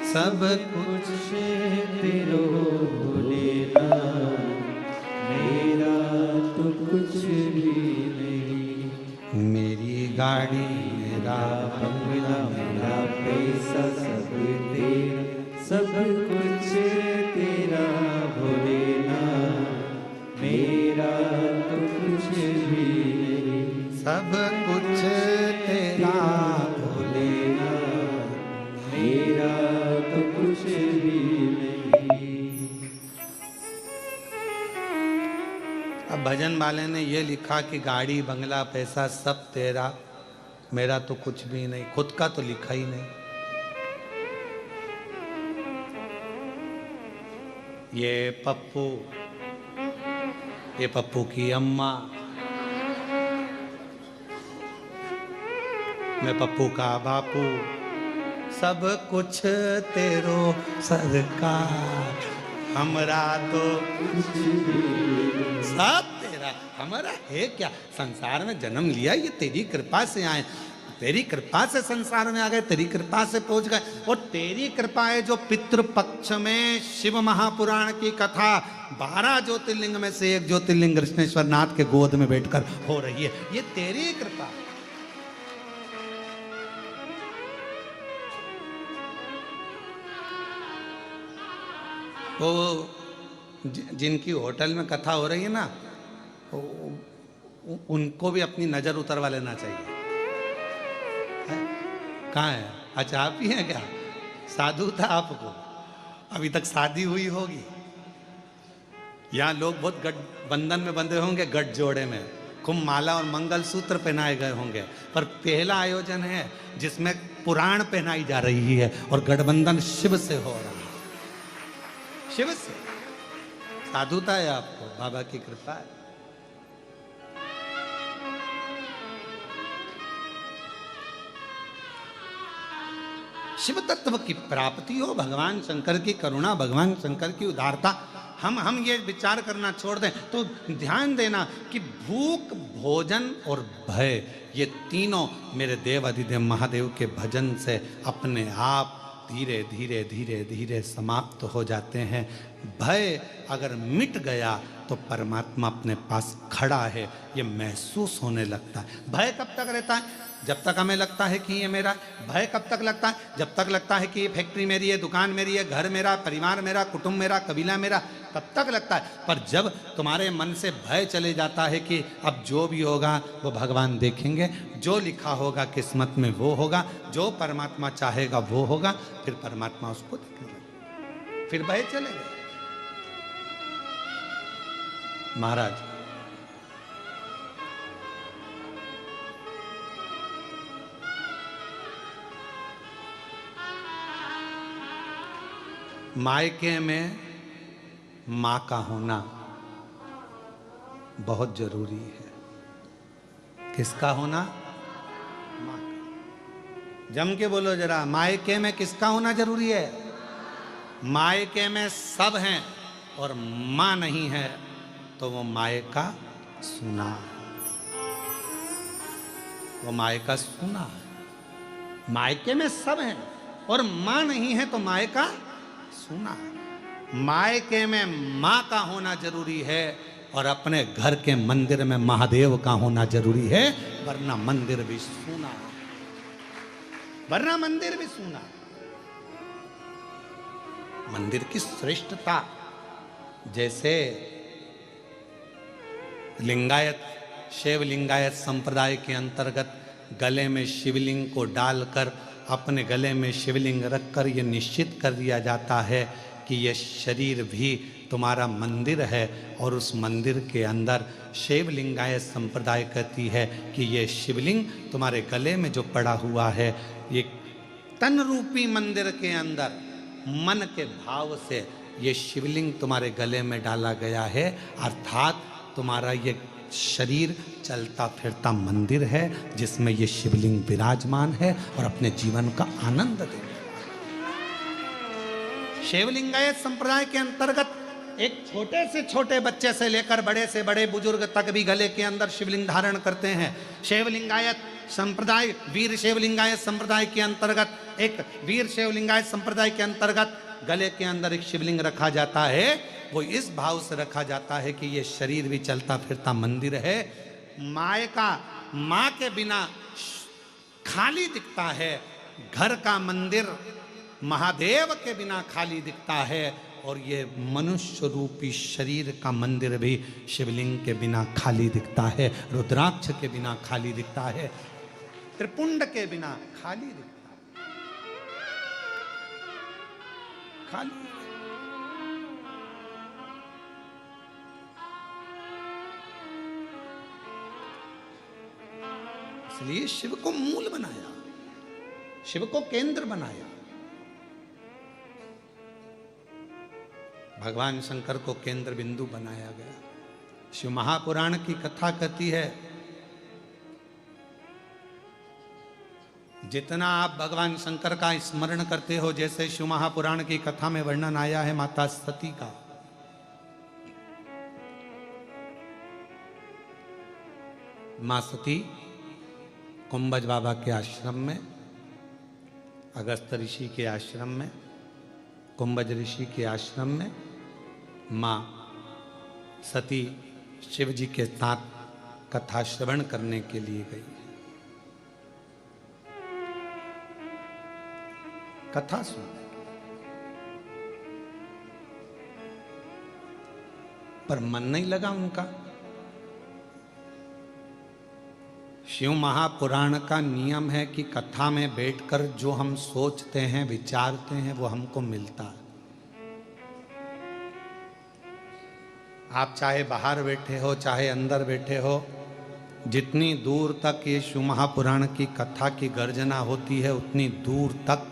सब कुछ तेरो भोलेना, मेरा तो कुछ भी नहीं। मेरी गाड़ी, मेरा बंगला, मेरा पैसा सब तेरा, सब कुछ तेरा भोलेना, मेरा तो कुछ भी नहीं। सब कुछ तेरा भोलेना, मेरा तो कुछ भी नहीं। अब भजन वाले ने ये लिखा कि गाड़ी बंगला पैसा सब तेरा, मेरा तो कुछ भी नहीं। खुद का तो लिखा ही नहीं। ये पप्पू की अम्मा, मैं पप्पू का बापू, सब कुछ तेरो सरकार, हमरा तो कुछ भी सब तेरा। हमारा है क्या? संसार में जन्म लिया ये तेरी कृपा से आए, तेरी कृपा से संसार में आ गए, तेरी कृपा से पहुंच गए। और तेरी कृपा है जो पितृपक्ष में शिव महापुराण की कथा 12 ज्योतिर्लिंग में से एक ज्योतिर्लिंग कृष्णेश्वर नाथ के गोद में बैठकर हो रही है, ये तेरी कृपा। वो जिनकी होटल में कथा हो रही है ना, उनको भी अपनी नजर उतरवा लेना चाहिए। कहाँ है? अच्छा आप ही हैं क्या? साधु था आपको, अभी तक शादी हुई होगी। यहाँ लोग बहुत बंधन में बंधे होंगे, गठ जोड़े में कुंभ माला और मंगल सूत्र पहनाए गए होंगे, पर पहला आयोजन है जिसमें पुराण पहनाई जा रही है और गठबंधन शिव से हो रहा है, शिव से। साधुता है आपको, बाबा की कृपा है। शिव तत्व की प्राप्ति हो, भगवान शंकर की करुणा, भगवान शंकर की उदारता, हम ये विचार करना छोड़ दें तो ध्यान देना कि भूख, भोजन और भय, ये तीनों मेरे देव अधिदेव महादेव के भजन से अपने आप धीरे धीरे धीरे धीरे समाप्त हो जाते हैं। भय अगर मिट गया तो परमात्मा अपने पास खड़ा है, ये महसूस होने लगता है। भय कब तक रहता है? जब तक हमें लगता है कि ये मेरा। भय कब तक लगता है? जब तक लगता है कि ये फैक्ट्री मेरी है, दुकान मेरी है, घर मेरा, परिवार मेरा, कुटुंब मेरा, कबीला मेरा, तब तक लगता है। पर जब तुम्हारे मन से भय चले जाता है कि अब जो भी होगा वो भगवान देखेंगे, जो लिखा होगा किस्मत में वो होगा, जो परमात्मा चाहेगा वो होगा, फिर परमात्मा उसको देखेंगे, फिर भय चले गए। महाराज मायके में मां का होना बहुत जरूरी है। किसका होना? मां का। जम के बोलो जरा, मायके में किसका होना जरूरी है? मायके में सब हैं और मां नहीं है तो वो मायका सुना, वो मायका सुना। मायके में सब हैं और मां नहीं है तो मायका सुना। मायके में मां का होना जरूरी है और अपने घर के मंदिर में महादेव का होना जरूरी है, वरना मंदिर भी सुना, वरना मंदिर भी सुना। मंदिर की श्रेष्ठता, जैसे लिंगायत, शैव लिंगायत संप्रदाय के अंतर्गत गले में शिवलिंग को डालकर अपने गले में शिवलिंग रखकर यह निश्चित कर दिया जाता है कि यह शरीर भी तुम्हारा मंदिर है, और उस मंदिर के अंदर शैव लिंगायत संप्रदाय कहती है कि यह शिवलिंग तुम्हारे गले में जो पड़ा हुआ है, ये तन रूपी मंदिर के अंदर मन के भाव से ये शिवलिंग तुम्हारे गले में डाला गया है, अर्थात तुम्हारा ये शरीर चलता फिरता मंदिर है जिसमें ये शिवलिंग विराजमान है और अपने जीवन का आनंद दे। शिवलिंगायत संप्रदाय के अंतर्गत एक छोटे से छोटे बच्चे से लेकर बड़े से बड़े बुजुर्ग तक भी गले के अंदर शिवलिंग धारण करते हैं। शिवलिंगायत संप्रदाय वीर शैवलिंगायत संप्रदाय के अंतर्गत, एक वीर शैवलिंगायत संप्रदाय के अंतर्गत गले के अंदर एक शिवलिंग रखा जाता है। वो इस भाव से रखा जाता है कि ये शरीर भी चलता फिरता मंदिर है। माँ के बिना खाली दिखता है, घर का मंदिर महादेव के बिना खाली दिखता है, और ये मनुष्य रूपी शरीर का मंदिर भी शिवलिंग के बिना खाली दिखता है, रुद्राक्ष के बिना खाली दिखता है, त्रिपुंड के बिना खाली दिखता है, खाली। इसलिए शिव को मूल बनाया, शिव को केंद्र बनाया। भगवान शंकर को केंद्र बिंदु बनाया गया। शिव महापुराण की कथा कहती है, जितना आप भगवान शंकर का स्मरण करते हो, जैसे शिव महापुराण की कथा में वर्णन आया है माता सती का, मां सती कुंभज बाबा के आश्रम में, अगस्त ऋषि के आश्रम में, कुंभज ऋषि के आश्रम में मां सती शिव जी के साथ कथा श्रवण करने के लिए गई। कथा सुनने, पर मन नहीं लगा उनका। शिव महापुराण का नियम है कि कथा में बैठकर जो हम सोचते हैं, विचारते हैं, वो हमको मिलता है। आप चाहे बाहर बैठे हो, चाहे अंदर बैठे हो, जितनी दूर तक ये शिव महापुराण की कथा की गर्जना होती है, उतनी दूर तक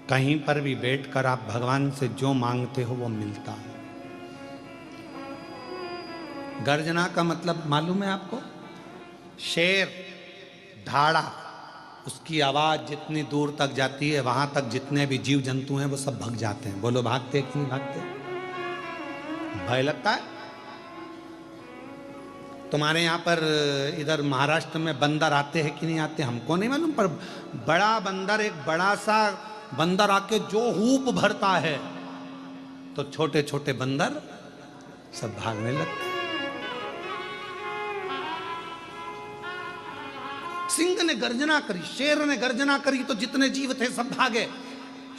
कहीं पर भी बैठकर आप भगवान से जो मांगते हो वो मिलता है। गर्जना का मतलब मालूम है आपको? शेर, ढाड़ा, उसकी आवाज जितनी दूर तक जाती है, वहां तक जितने भी जीव जंतु हैं वो सब भाग जाते हैं। बोलो भागते कि नहीं भागते? भय लगता है? तुम्हारे यहां पर इधर महाराष्ट्र में बंदर आते हैं कि नहीं आते हमको नहीं मालूम, पर बड़ा बंदर, एक बड़ा सा बंदर आके जो हूप भरता है तो छोटे छोटे बंदर सब भागने लगते हैं। सिंह ने गर्जना करी, शेर ने गर्जना करी, तो जितने जीव थे सब भागे।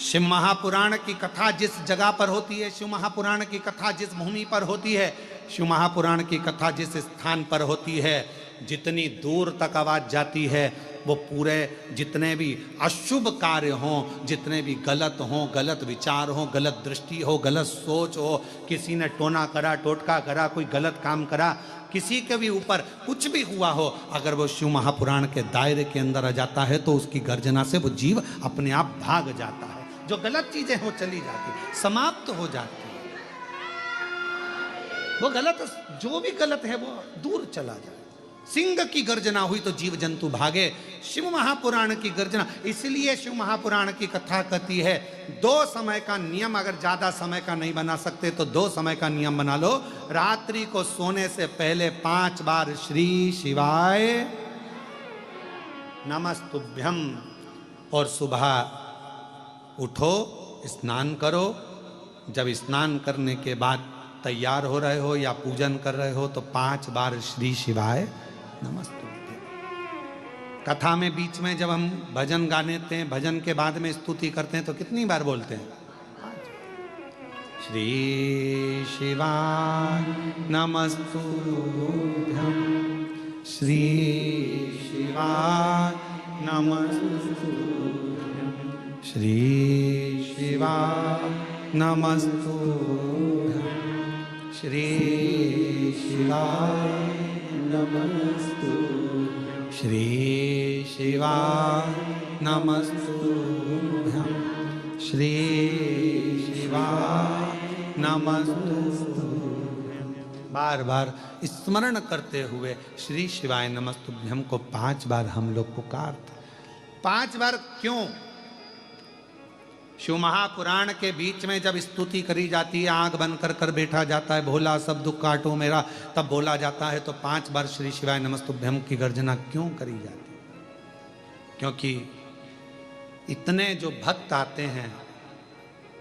शिव महापुराण की कथा जिस जगह पर होती है, शिव महापुराण की कथा जिस भूमि पर होती है, शिव महापुराण की कथा जिस स्थान पर होती है, जितनी दूर तक आवाज जाती है, वो पूरे जितने भी अशुभ कार्य हों, जितने भी गलत हों, गलत विचार हों, गलत दृष्टि हो, गलत सोच हो, किसी ने टोना करा, टोटका करा, कोई गलत काम करा, किसी के भी ऊपर कुछ भी हुआ हो, अगर वो शिव महापुराण के दायरे के अंदर आ जाता है तो उसकी गर्जना से वो जीव अपने आप भाग जाता है। जो गलत चीजें हो चली जाती, समाप्त हो जाती, वो गलत, जो भी गलत है वो दूर चला जाए। सिंह की गर्जना हुई तो जीव जंतु भागे। शिव महापुराण की गर्जना, इसलिए शिव महापुराण की कथा कहती है, 2 समय का नियम, अगर ज्यादा समय का नहीं बना सकते तो 2 समय का नियम बना लो। रात्रि को सोने से पहले 5 बार श्री शिवाय नमस्तुभ्यम, और सुबह उठो, स्नान करो। जब स्नान करने के बाद तैयार हो रहे हो या पूजन कर रहे हो तो 5 बार श्री शिवाय नमस्तुभ्यम। कथा में बीच में जब हम भजन गाने थे, भजन के बाद में स्तुति करते हैं तो कितनी बार बोलते हैं? श्री शिवाय नमस्तुभ्यम, श्री शिवाय नमस्तुभ्यम, श्री शिवाय नमस्तुभ्यम, श्री शिवाय नमस्तुभ्यम, श्री शिवाय नमस्तुभ्यम, श्री शिवाय नमस्तुभ्यम। बार बार स्मरण करते हुए श्री शिवाय नमस्तुभ्यम को 5 बार हम लोग पुकारते। 5 बार क्यों? शिव महापुराण के बीच में जब स्तुति करी जाती है, आंख बंद कर कर बैठा जाता है, भोला सब दुख काटो मेरा, तब बोला जाता है, तो 5 बार श्री शिवाय नमस्तुभ्यम की गर्जना क्यों करी जाती है? क्योंकि इतने जो भक्त आते हैं,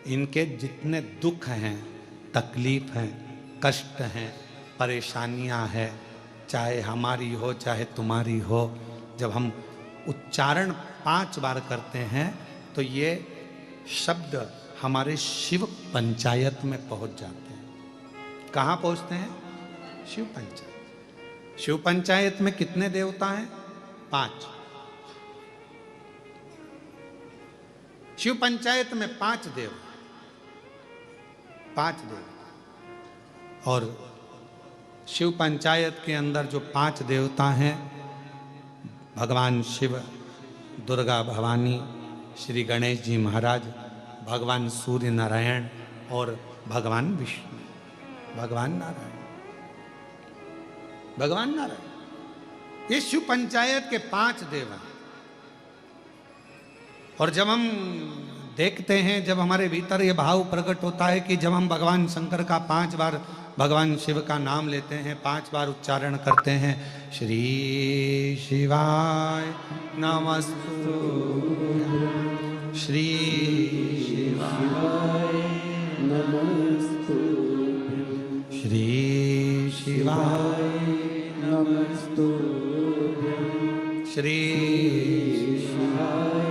इनके जितने दुख हैं, तकलीफ हैं, कष्ट हैं, परेशानियां हैं, चाहे हमारी हो चाहे तुम्हारी हो, जब हम उच्चारण 5 बार करते हैं तो ये शब्द हमारे शिव पंचायत में पहुंच जाते हैं। कहाँ पहुंचते हैं? शिव पंचायत। शिव पंचायत में कितने देवता हैं? 5। शिव पंचायत में 5 देव, 5 देव। और शिव पंचायत के अंदर जो 5 देवता हैं, भगवान शिव, दुर्गा भवानी, श्री गणेश जी महाराज, भगवान सूर्य नारायण और भगवान विष्णु, भगवान नारायण, भगवान नारायण, ये शिव पंचायत के 5 देव हैं। और जब हम देखते हैं, जब हमारे भीतर ये भाव प्रकट होता है कि जब हम भगवान शंकर का 5 बार भगवान शिव का नाम लेते हैं, 5 बार उच्चारण करते हैं, श्री शिवाय नमस्तुभ्यं, श्री शिवाय नमस्तुभ्यं, श्री शिवाय नमस्तुभ्यं, श्री शिवाय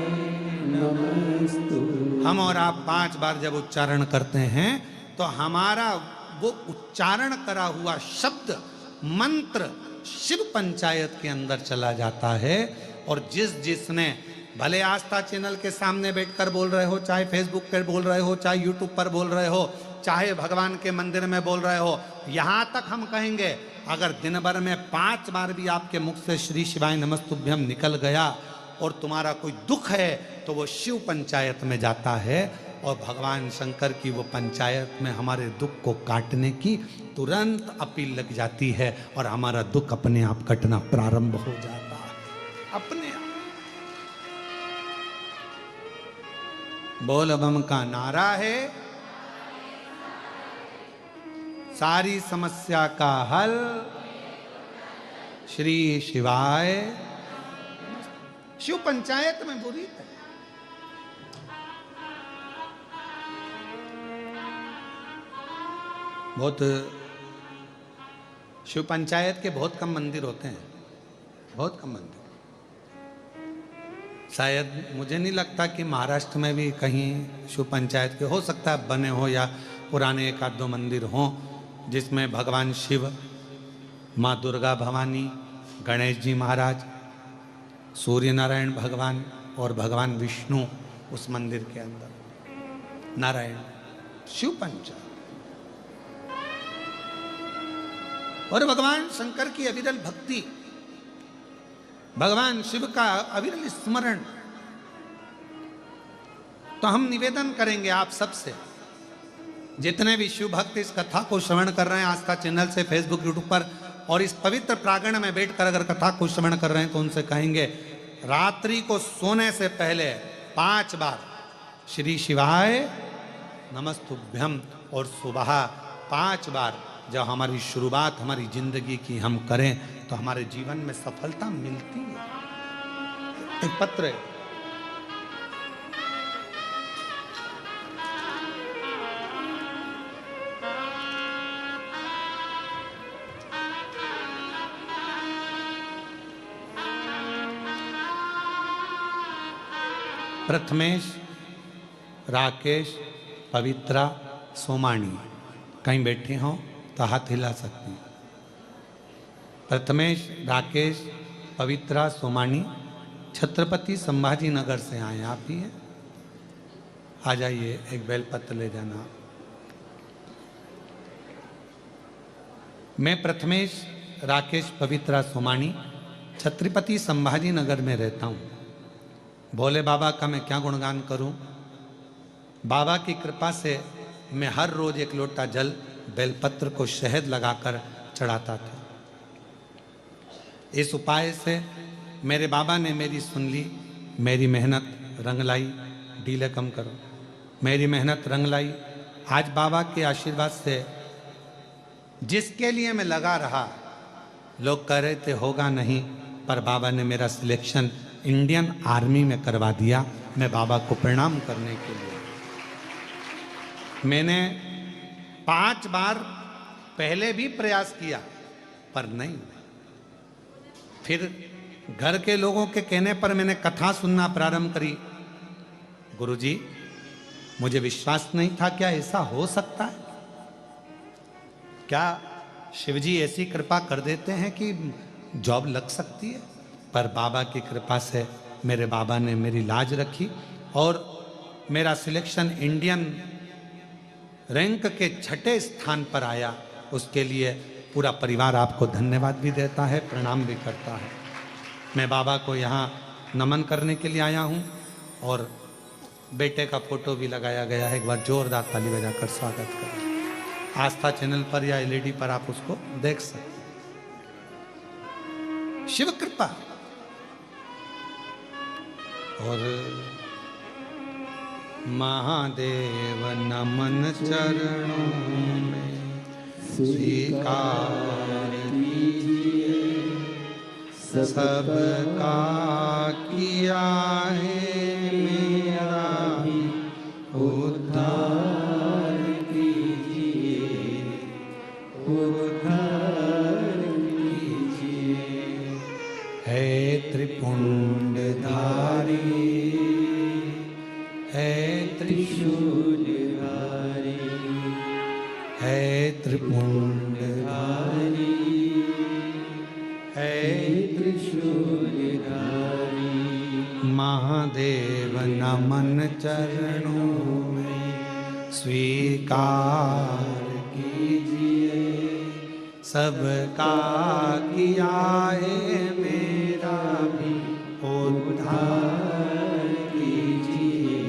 नमस्तुभ्यं। हम और आप 5 बार जब उच्चारण करते हैं तो हमारा वो उच्चारण करा हुआ शब्द, मंत्र शिव पंचायत के अंदर चला जाता है। और जिसने भले आस्था चैनल के सामने बैठकर बोल रहे हो, चाहे फेसबुक पर बोल रहे हो, चाहे यूट्यूब पर बोल रहे हो, चाहे भगवान के मंदिर में बोल रहे हो, यहाँ तक हम कहेंगे, अगर दिन भर में 5 बार भी आपके मुख से श्री शिवाय नमस्तुभ्यम निकल गया और तुम्हारा कोई दुख है तो वो शिव पंचायत में जाता है और भगवान शंकर की वो पंचायत में हमारे दुख को काटने की तुरंत अपील लग जाती है और हमारा दुख अपने आप कटना प्रारंभ हो जाता है, अपने आप। बोल बम का नारा है, सारी समस्या का हल श्री शिवाय। शिव पंचायत में बुरी है। बहुत शिव पंचायत के बहुत कम मंदिर होते हैं, बहुत कम मंदिर। शायद मुझे नहीं लगता कि महाराष्ट्र में भी कहीं शिव पंचायत के, हो सकता है बने हो या पुराने 1-2 मंदिर हों जिसमें भगवान शिव, माँ दुर्गा भवानी, गणेश जी महाराज, सूर्य नारायण भगवान और भगवान विष्णु उस मंदिर के अंदर। नारायण शिव पंचायत। और भगवान शंकर की अविरल भक्ति, भगवान शिव का अविरल स्मरण। तो हम निवेदन करेंगे आप सबसे, जितने भी शिव भक्त इस कथा को श्रवण कर रहे हैं आस्था चैनल से, फेसबुक, यूट्यूब पर, और इस पवित्र प्रांगण में बैठकर अगर कथा को श्रवण कर रहे हैं तो उनसे कहेंगे, रात्रि को सोने से पहले 5 बार श्री शिवाय नमस्तुभ्यम और सुबह 5 बार जब हमारी शुरुआत हमारी जिंदगी की हम करें तो हमारे जीवन में सफलता मिलती है। एक पत्र है, प्रथमेश, राकेश, पवित्रा, सोमानी, कहीं बैठे हों तो हाथ हिला सकते हैं। प्रथमेश, राकेश, पवित्रा, सोमानी छत्रपति संभाजी नगर से आए। आप ही हैं, आ जाइए, एक बेलपत्र ले जाना। मैं प्रथमेश, राकेश, पवित्रा, सोमानी छत्रपति संभाजी नगर में रहता हूँ। भोले बाबा का मैं क्या गुणगान करूं। बाबा की कृपा से मैं हर रोज 1 लोटा जल बेलपत्र को शहद लगाकर चढ़ाता था। इस उपाय से मेरे बाबा ने मेरी सुन ली, मेरी मेहनत रंग लाई। डीले कम करो, मेरी मेहनत रंग लाई। आज बाबा के आशीर्वाद से जिसके लिए मैं लगा रहा, लोग कह रहे थे होगा नहीं, पर बाबा ने मेरा सिलेक्शन इंडियन आर्मी में करवा दिया, मैं बाबा को प्रणाम करने के लिए। मैंने 5 बार पहले भी प्रयास किया पर नहीं। फिर घर के लोगों के कहने पर मैंने कथा सुनना प्रारंभ करी। गुरुजी, मुझे विश्वास नहीं था, क्या ऐसा हो सकता है? क्या शिवजी ऐसी कृपा कर देते हैं कि जॉब लग सकती है? पर बाबा की कृपा से मेरे बाबा ने मेरी लाज रखी और मेरा सिलेक्शन इंडियन रैंक के 6ठे स्थान पर आया। उसके लिए पूरा परिवार आपको धन्यवाद भी देता है, प्रणाम भी करता है। मैं बाबा को यहाँ नमन करने के लिए आया हूँ और बेटे का फोटो भी लगाया गया है। एक बार जोरदार ताली बजाकर स्वागत करें। आस्था चैनल पर या एलईडी पर आप उसको देख सकते हैं। शिव कृपा। और महादेव नमन चरणों में स्वीकार कीजिए, सबका किया है मेरा भी उद्धार कीजिए, उद्धार कीजिए। है त्रिपुंडधारी, है त्रिशूलधारी, है त्रिपुंडधारी, है त्रिशूलधारी। महादेव नमन चरणों में स्वीकार कीजिए, सबका किया है मेरा भी उद्धार कीजिए,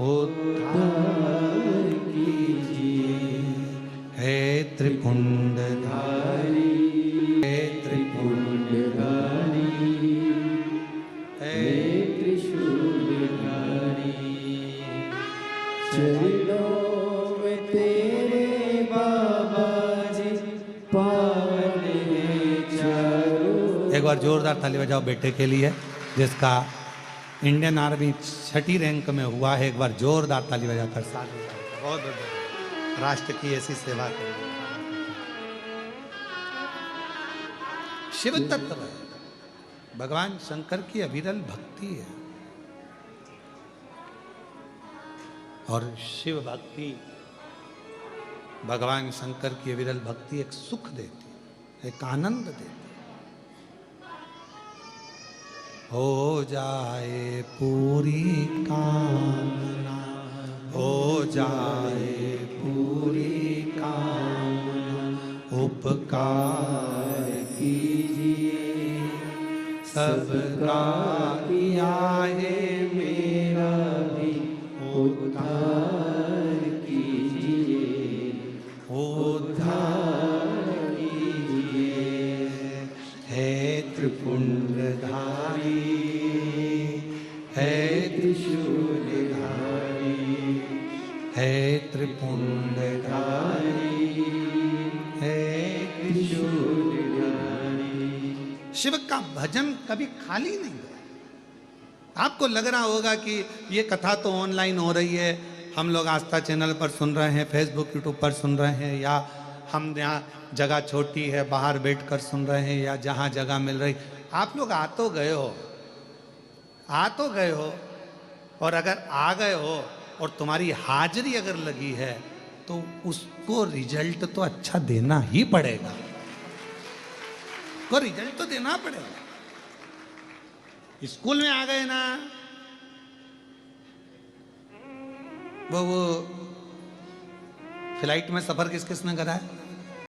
उद्धार कीजिए। है त्रिपुंडधारी, है त्रिपुंडधारी, है त्रिशूलधारी। चरणों में तेरे बाबा जी पावन है चारों। एक बार जोरदार ताली बजाओ बेटे के लिए जिसका इंडियन आर्मी 6ठी रैंक में हुआ है। एक बार जोरदार ताली बजाकर साथ बहुत बहुत राष्ट्र की ऐसी सेवा करें। शिव तत्व भगवान शंकर की अविरल भक्ति है और शिव भक्ति, भगवान शंकर की अविरल भक्ति एक सुख देती है, एक आनंद देती है। हो जाए पूरी कामना, हो जाए पूरी कामना, उपकार कीजिए, सबका किया है मेरा भी उद्धार कीजिए, उद्धार कीजिए। है त्रिपुंडधारी, है त्रिशूलधारी, है त्रिपुंडधारी, है त्रिशूलधारी। शिव का भजन कभी खाली नहीं है। आपको लग रहा होगा कि ये कथा तो ऑनलाइन हो रही है, हम लोग आस्था चैनल पर सुन रहे हैं, फेसबुक यूट्यूब पर सुन रहे हैं, या हम यहाँ जगह छोटी है बाहर बैठकर सुन रहे हैं, या जहाँ जगह मिल रही। आप लोग आ तो गए हो, आ तो गए हो, और अगर आ गए हो और तुम्हारी हाजिरी अगर लगी है तो उसको रिजल्ट तो अच्छा देना ही पड़ेगा, को रिजल्ट तो देना पड़ेगा। स्कूल में आ गए ना, वो फ्लाइट में सफर किस किसने करा है?